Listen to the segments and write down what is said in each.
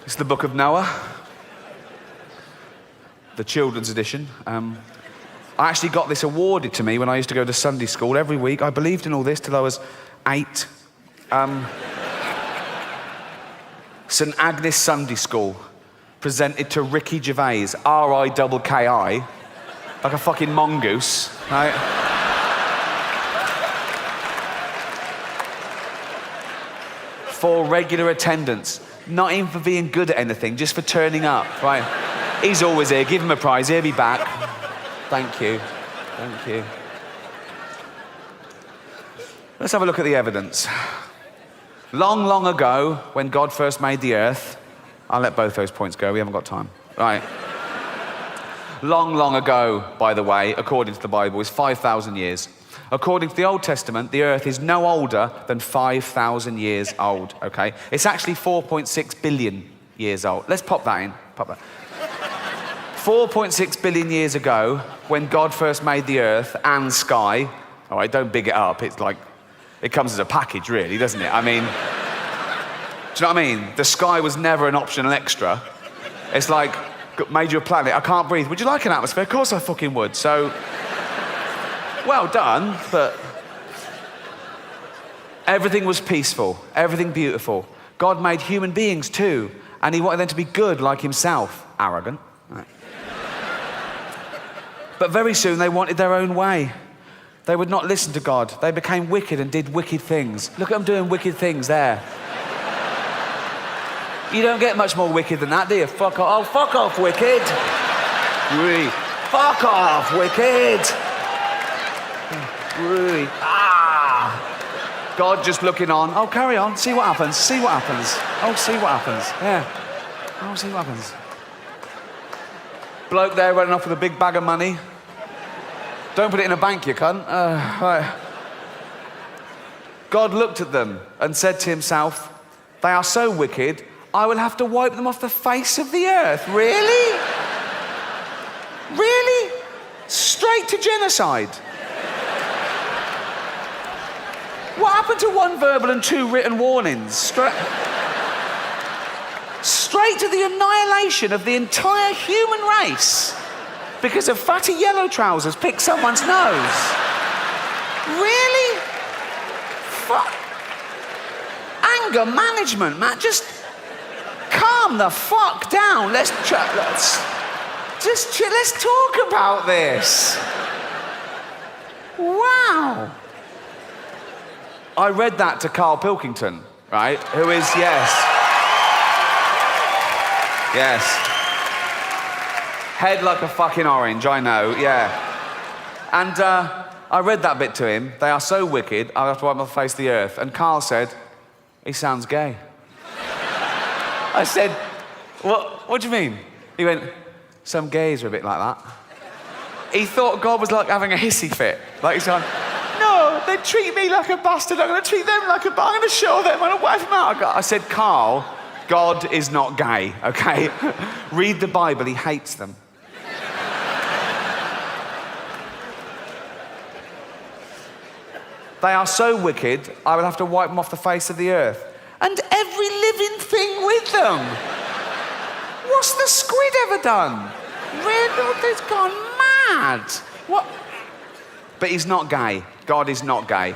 It's the book of Noah, the children's edition. I actually got this awarded to me when I used to go to Sunday school every week. I believed in all this till I was 8. St Agnes Sunday School presented to Ricky Gervais, R-I-K-K-I, like a fucking mongoose, right? For regular attendance, not even for being good at anything, just for turning up, right? He's always here, give him a prize, he'll be back. Thank you, thank you. Let's have a look at the evidence. Long, long ago, when God first made the earth, I'll let both those points go, we haven't got time. Right. Long, long ago, by the way, according to the Bible, is 5,000 years. According to the Old Testament, the earth is no older than 5,000 years old, okay? It's actually 4.6 billion years old. Let's pop that in, pop that. 4.6 billion years ago, when God first made the earth and sky, all right, don't big it up, it's like, it comes as a package, really, doesn't it? I mean, do you know what I mean? The sky was never an optional extra. It's like, made you a planet, I can't breathe. Would you like an atmosphere? Of course I fucking would. So, well done, but everything was peaceful, everything beautiful. God made human beings too, and he wanted them to be good like himself. Arrogant. Right. But very soon they wanted their own way. They would not listen to God. They became wicked and did wicked things. Look at them doing wicked things there. You don't get much more wicked than that, do you? Fuck off. Oh, fuck off, wicked. Really. Fuck off, wicked. Really. Ah. God just looking on. Oh, carry on. See what happens. See what happens. Oh, see what happens. Yeah. Oh, see what happens. Bloke there running off with a big bag of money. Don't put it in a bank, you cunt. Right. God looked at them and said to himself, they are so wicked, I will have to wipe them off the face of the earth. Really? Really? Straight to genocide. What happened to 1 verbal and 2 written warnings? Straight to the annihilation of the entire human race because of fatty yellow trousers picked someone's nose. Really? Fuck. Anger management, man. Just calm the fuck down. Let's talk about this. Wow. I read that to Carl Pilkington, right? Who is, yes. Head like a fucking orange, I know, yeah. And I read that bit to him. They are so wicked, I'll have to wipe my face of the earth. And Carl said, he sounds gay. I said, what do you mean? He went, some gays are a bit like that. He thought God was like having a hissy fit. Like he's going, no, they treat me like a bastard, I'm going to treat them like a bastard, I'm going to show them, I'm going to wipe them out. I said, Carl, God is not gay, okay? Read the Bible, he hates them. They are so wicked, I will have to wipe them off the face of the earth. And every living thing with them. What's the squid ever done? Really? They've gone mad. What? But he's not gay. God is not gay.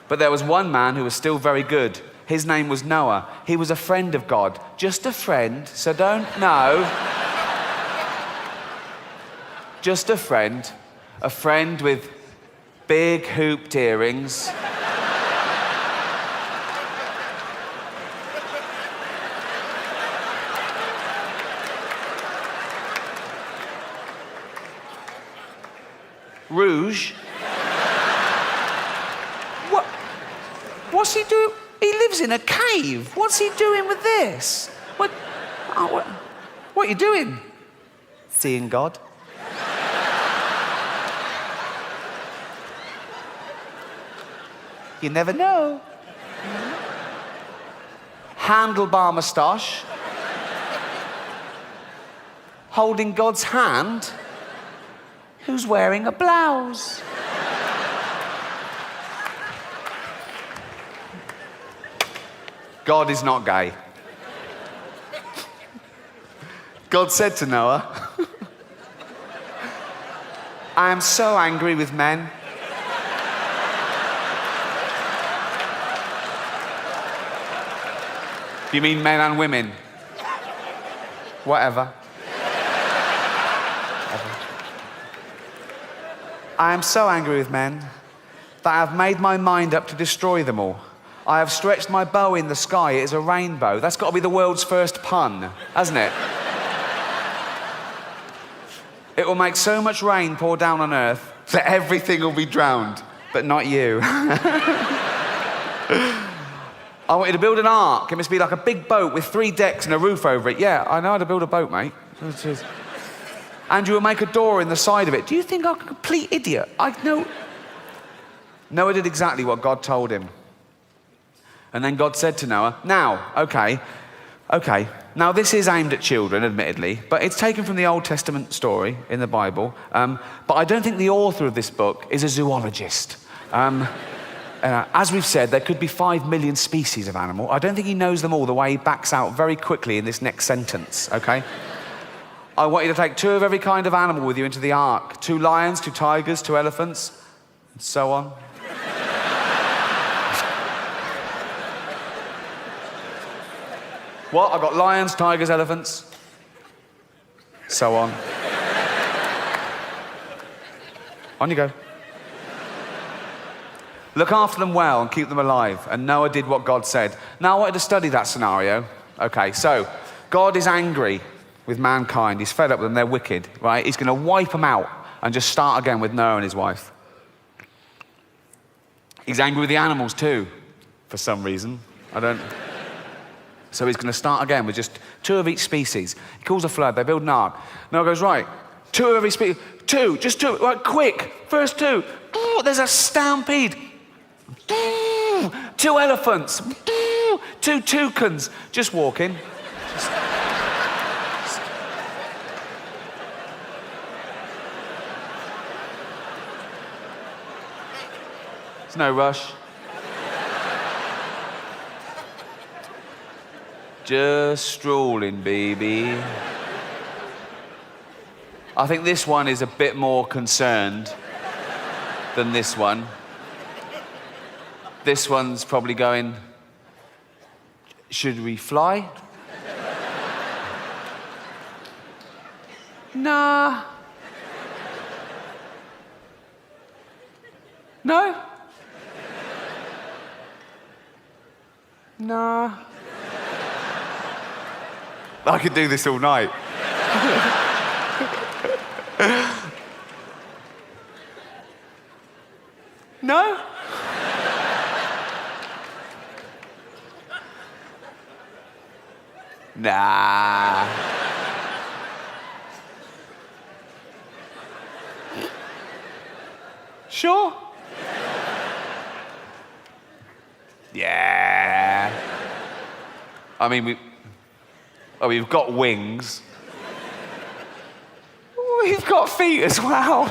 But there was one man who was still very good. His name was Noah. He was a friend of God. Just a friend, so don't know. Just a friend. A friend with big hooped earrings. Rouge. What's he doing? He lives in a cave. What's he doing with this? What are you doing? Seeing God. You never know. Handlebar moustache. Holding God's hand. Who's wearing a blouse? God is not gay. God said to Noah, I am so angry with men. You mean men and women? Whatever. I am so angry with men that I have made my mind up to destroy them all. I have stretched my bow in the sky. It is a rainbow. That's got to be the world's first pun, hasn't it? It will make so much rain pour down on earth that everything will be drowned, but not you. I want you to build an ark. It must be like a big boat with 3 decks and a roof over it. Yeah, I know how to build a boat, mate. And you will make a door in the side of it. Do you think I'm a complete idiot? I know. Noah did exactly what God told him. And then God said to Noah, now, okay, now this is aimed at children, admittedly, but it's taken from the Old Testament story in the Bible. But I don't think the author of this book is a zoologist. As we've said, there could be 5 million species of animal. I don't think he knows them all the way he backs out very quickly in this next sentence, okay? I want you to take 2 of every kind of animal with you into the ark. 2 lions, 2 tigers, 2 elephants, and so on. What? I've got lions, tigers, elephants, so on. On you go. Look after them well and keep them alive. And Noah did what God said. Now I wanted to study that scenario. Okay, so God is angry with mankind. He's fed up with them. They're wicked, right? He's going to wipe them out and just start again with Noah and his wife. He's angry with the animals too, for some reason. So he's going to start again with just 2 of each species. He calls a flood. They build an ark. Noah goes, right, 2 of every species. 2, just 2. Right, quick. First 2. Ooh, there's a stampede. 2 elephants. 2 toucans. Just walking. There's no rush. Just strolling, baby. I think this one is a bit more concerned than this one. This one's probably going, should we fly? Nah. No? Nah. I could do this all night. No? Nah. Sure? Yeah. I mean, we've got wings. We've got feet as well.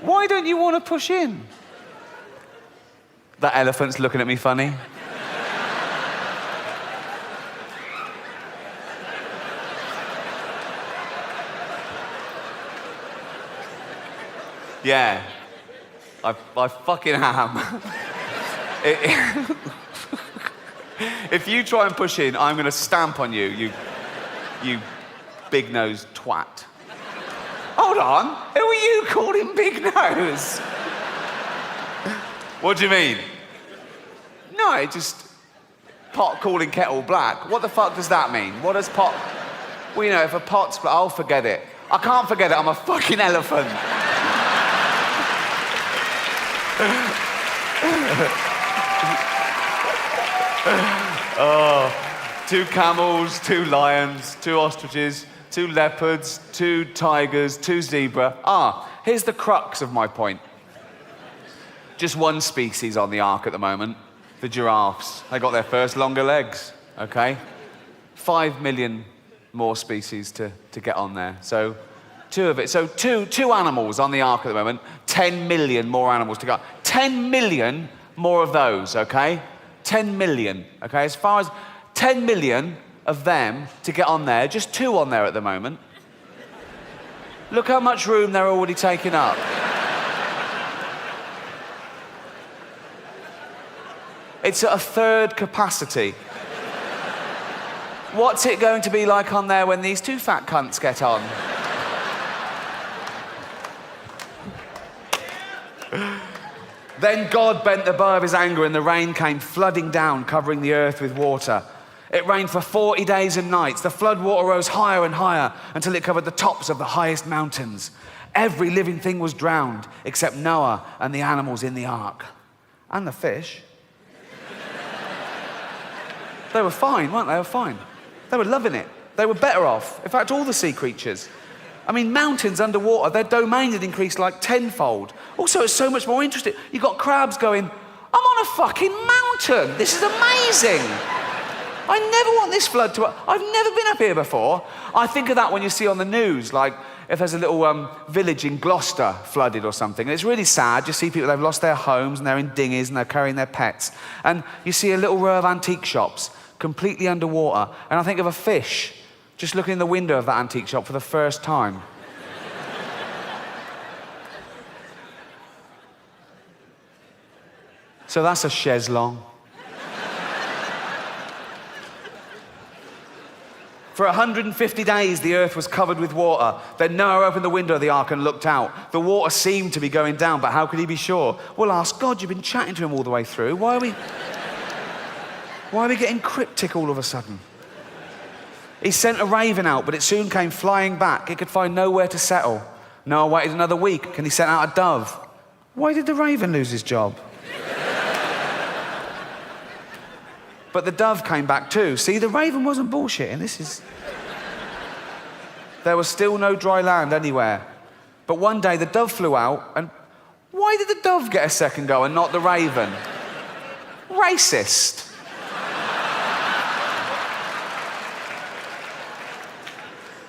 Why don't you want to push in? That elephant's looking at me funny. Yeah, I fucking am. If you try and push in, I'm going to stamp on you, you big-nosed twat. Hold on, who are you calling big nose? What do you mean? No, it just pot calling kettle black. What the fuck does that mean? What does pot? Well, you know, if a pot's black, I'll forget it. I can't forget it. I'm a fucking elephant. Oh, 2 camels, 2 lions, 2 ostriches, 2 leopards, 2 tigers, 2 zebra. Here's the crux of my point. Just 1 species on the ark at the moment, the giraffes. They got their first longer legs, okay? 5 million more species to get on there. So 2 of it. So two animals on the ark at the moment, 10 million more animals to go. 10 million more of those, okay? 10 million, okay? As far as 10 million of them to get on there, just 2 on there at the moment. Look how much room they're already taking up. It's at a 1/3 capacity. What's it going to be like on there when these 2 fat cunts get on? Then God bent the bow of his anger and the rain came flooding down, covering the earth with water. It rained for 40 days and nights. The flood water rose higher and higher until it covered the tops of the highest mountains. Every living thing was drowned except Noah and the animals in the ark. And the fish. They were fine, weren't they? They were fine. They were loving it. They were better off. In fact, all the sea creatures. I mean, mountains underwater, their domain had increased like 10-fold. Also, it's so much more interesting. You've got crabs going, I'm on a fucking mountain. This is amazing. I never want this flood to... I've never been up here before. I think of that when you see on the news, like if there's a little village in Gloucester flooded or something. And it's really sad. You see people, they've lost their homes and they're in dinghies and they're carrying their pets. And you see a little row of antique shops completely underwater. And I think of a fish just looking in the window of that antique shop for the first time. So that's a chaise longue. For 150 days, the earth was covered with water. Then Noah opened the window of the ark and looked out. The water seemed to be going down, but how could he be sure? Well, ask God. You've been chatting to him all the way through. Why are we getting cryptic all of a sudden? He sent a raven out, but it soon came flying back. It could find nowhere to settle. Noah waited another week, and he sent out a dove. Why did the raven lose his job? But the dove came back too. See, the raven wasn't bullshitting. There was still no dry land anywhere. But one day the dove flew out, and why did the dove get a second go and not the raven? Racist.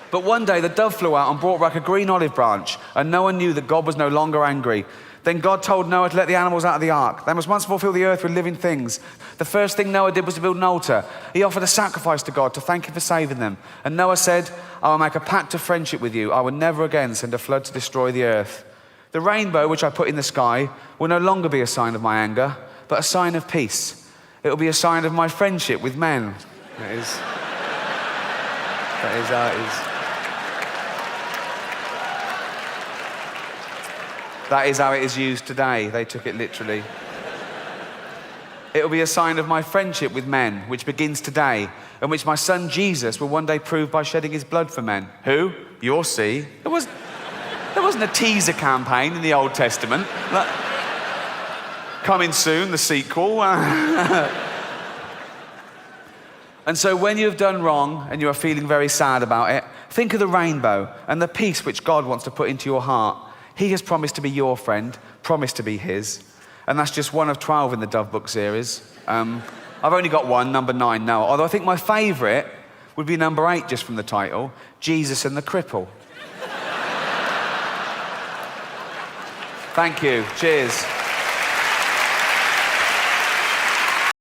But one day the dove flew out and brought back a green olive branch, and Noah knew that God was no longer angry. Then God told Noah to let the animals out of the ark. They must once more fill the earth with living things. The first thing Noah did was to build an altar. He offered a sacrifice to God to thank him for saving them. And Noah said, I will make a pact of friendship with you. I will never again send a flood to destroy the earth. The rainbow which I put in the sky will no longer be a sign of my anger, but a sign of peace. It will be a sign of my friendship with men. That is how it is. That is how it is used today. They took it literally. It will be a sign of my friendship with men, which begins today, and which my son Jesus will one day prove by shedding his blood for men. Who? You'll see. There wasn't a teaser campaign in the Old Testament. Like, coming soon, the sequel. And so when you've done wrong and you are feeling very sad about it, think of the rainbow and the peace which God wants to put into your heart. He has promised to be your friend, promised to be his. And that's just one of 12 in the Dove Book series. I've only got one, number 9 now. Although I think my favourite would be number 8, just from the title, Jesus and the Cripple. Thank you. Cheers.